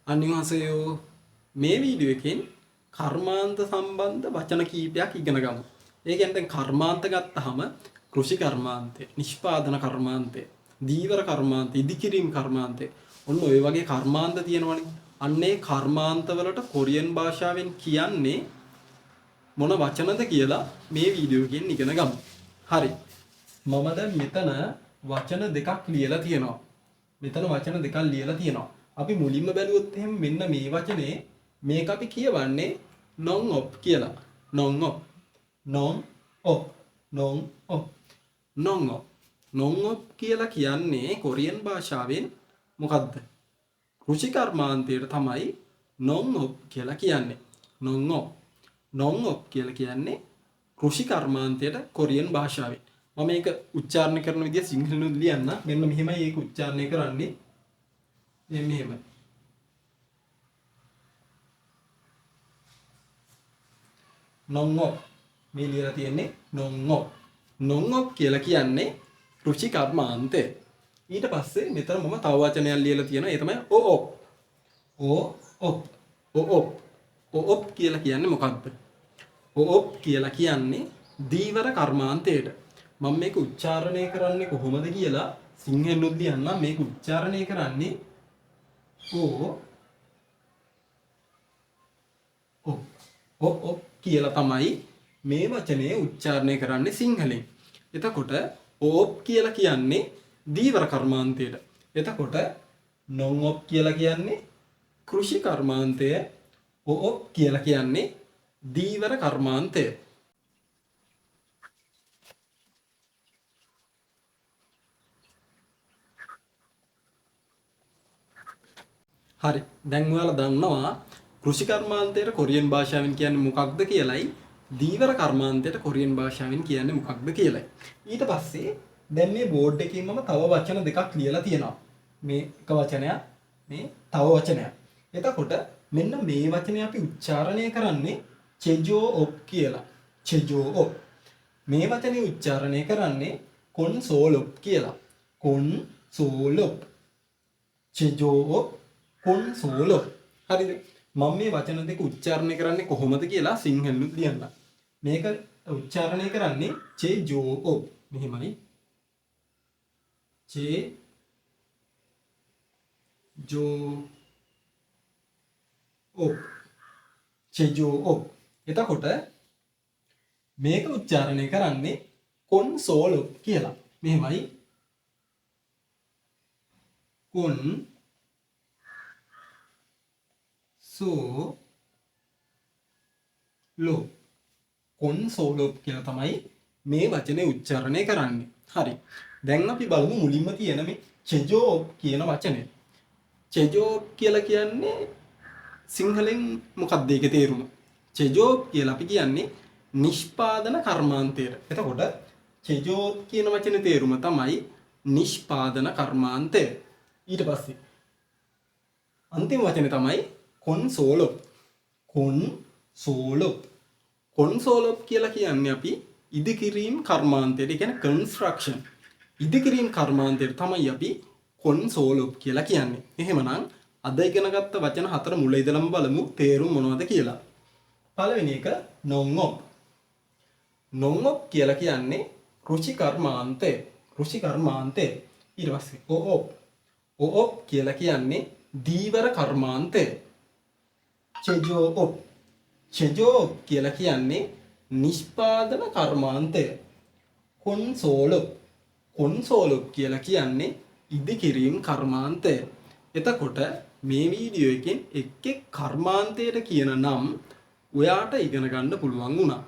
අනිවාසයෝ මේ වීඩියෝ එකෙන් කර්මාන්ත සම්බන්ධ වචන කීපයක් ඉගෙන ගමු. ඒ කියන්නේ දැන් කර්මාන්ත ගත්තාම කෘෂි කර්මාන්තය, නිෂ්පාදන කර්මාන්තය, දීවර කර්මාන්තය, ඉදිකිරීම කර්මාන්තය. ඔන්න ඔය වගේ කර්මාන්ත තියෙනවනේ. අන්නේ කර්මාන්ත වලට කොරියන් භාෂාවෙන් කියන්නේ මොන වචනද කියලා මේ වීඩියෝ එකෙන් ඉගෙන ගමු. හරි. මම දැන් මෙතන වචන දෙකක් ලියලා තියෙනවා. මෙතන වචන දෙකක් ලියලා තියෙනවා. අපි මුලින්ම බැලුවොත් එහෙම මෙන්න මේ වචනේ මේක අපි කියවන්නේ non op කියලා. non op. non op. non op. non op. non op කියලා කියන්නේ කොරියන් භාෂාවෙන් මොකද්ද? කෘෂි කර්මාන්තයට තමයි non op කියලා කියන්නේ. non op. non op කියලා කියන්නේ කෘෂි කර්මාන්තයට කොරියන් භාෂාවෙන්. මම මේක උච්චාරණය කරන විදිය සිංහලෙන් ලියන්න. මෙන්න මෙහෙමයි ඒක උච්චාරණය කරන්නේ. මෙහෙමයි. non op මේ ලියලා තියෙන්නේ non op. non op කියලා කියන්නේ කෘෂි කර්මාන්තය. ඊට පස්සේ මෙතන මම තව වචනයක් ලියලා තියෙනවා. ඒ තමයි o op. o op. o op. o op කියලා කියන්නේ මොකක්ද? o op කියලා කියන්නේ දීවර කර්මාන්තයට. මම මේක උච්චාරණය කරන්නේ කොහොමද කියලා සිංහෙන් ලියන්න. මේක උච්චාරණය කරන්නේ ඔප් කියලා තමයි මේ වචනේ උච්චාරණය කරන්නේ සිංහලෙන්. එතකොට ඔප් කියලා කියන්නේ දීවර කර්මාන්තයට. එතකොට non op කියලා කියන්නේ කෘෂි කර්මාන්තය. ඔප් කියලා කියන්නේ දීවර කර්මාන්තය. හරි. දැන් ඔයාලා දන්නවා කෘෂි කර්මාන්තයට කොරියන් භාෂාවෙන් කියන්නේ මොකක්ද කියලයි, දීවර කර්මාන්තයට කොරියන් භාෂාවෙන් කියන්නේ මොකක්ද කියලයි. ඊට පස්සේ දැන් මේ බෝඩ් එකේ මම තව වචන දෙකක් ලියලා තියෙනවා. මේ එක වචනයක්, මේ තව වචනයක්. එතකොට මෙන්න මේ වචනේ අපි උච්චාරණය කරන්නේ චෙජෝ ඔප් කියලා. චෙජෝ ඔප්. මේ වචනේ උච්චාරණය කරන්නේ කොන්සෝලොප් කියලා. කොන්සෝලොප්. චෙජෝ ඔප් කොන්සෝලොප්. හරිද? මම මේ වචන දෙක උච්චාරණය කරන්නේ කොහොමද කියලා සිංහලෙන් ලියන්න. මේක උච්චාරණය කරන්නේ චෙජෝ ඔප්. මෙහෙමයි. චෙජෝ ඔප්. චෙජෝ ඔප්. එතකොට මේක උච්චාරණය කරන්නේ කොන්සෝලොප් කියලා. මෙහෙමයි. කොන් ලොප්. කොන්සෝලොප් කියලා තමයි මේ වචනේ උච්චාරණය කරන්නේ. හරි. දැන් අපි බලමු මුලින්ම තියෙන මේ චෙජෝ කියන වචනේ. චෙජෝ කියලා කියන්නේ සිංහලෙන් මොකක්ද ඒකේ තේරුම? චෙජෝ කියලා අපි කියන්නේ නිෂ්පාදන කර්මාන්තයට. එතකොට චෙජෝ කියන වචනේ තේරුම තමයි නිෂ්පාදන කර්මාන්තය. ඊට පස්සේ අන්තිම වචනේ තමයි කොන්සෝලොප්. කොන්සෝලොප්. කොන්සෝලොප් කියලා කියන්නේ අපි ඉදිකිරීම කර්මාන්තයට, ඒ කියන්නේ කන්ස්ට්‍රක්ෂන්. ඉදිකිරීම කර්මාන්තයට තමයි අපි කොන්සෝලොප් කියලා කියන්නේ. එහෙමනම් අද ඉගෙනගත්ත වචන හතර මුල ඉඳලම බලමු තේරුම් මොනවද කියලා. පළවෙනි එක non op. non op කියලා කියන්නේ කෘෂි කර්මාන්තය. කෘෂි කර්මාන්තය. ඊට පස්සේ o op. o op කියලා කියන්නේ දීවර කර්මාන්තය. චෙජෝ ඔප්. චෙජෝ ඔප් කියලා කියන්නේ නිෂ්පාදන කර්මාන්තය. කොන්සෝලොප්. කොන්සෝලොප් කියලා කියන්නේ ඉදිකිරීම කර්මාන්තය. එතකොට මේ වීඩියෝ එකෙන් එක් එක් කර්මාන්තයට කියන නම් ඔයාට ඉගෙන ගන්න පුළුවන් වුණා.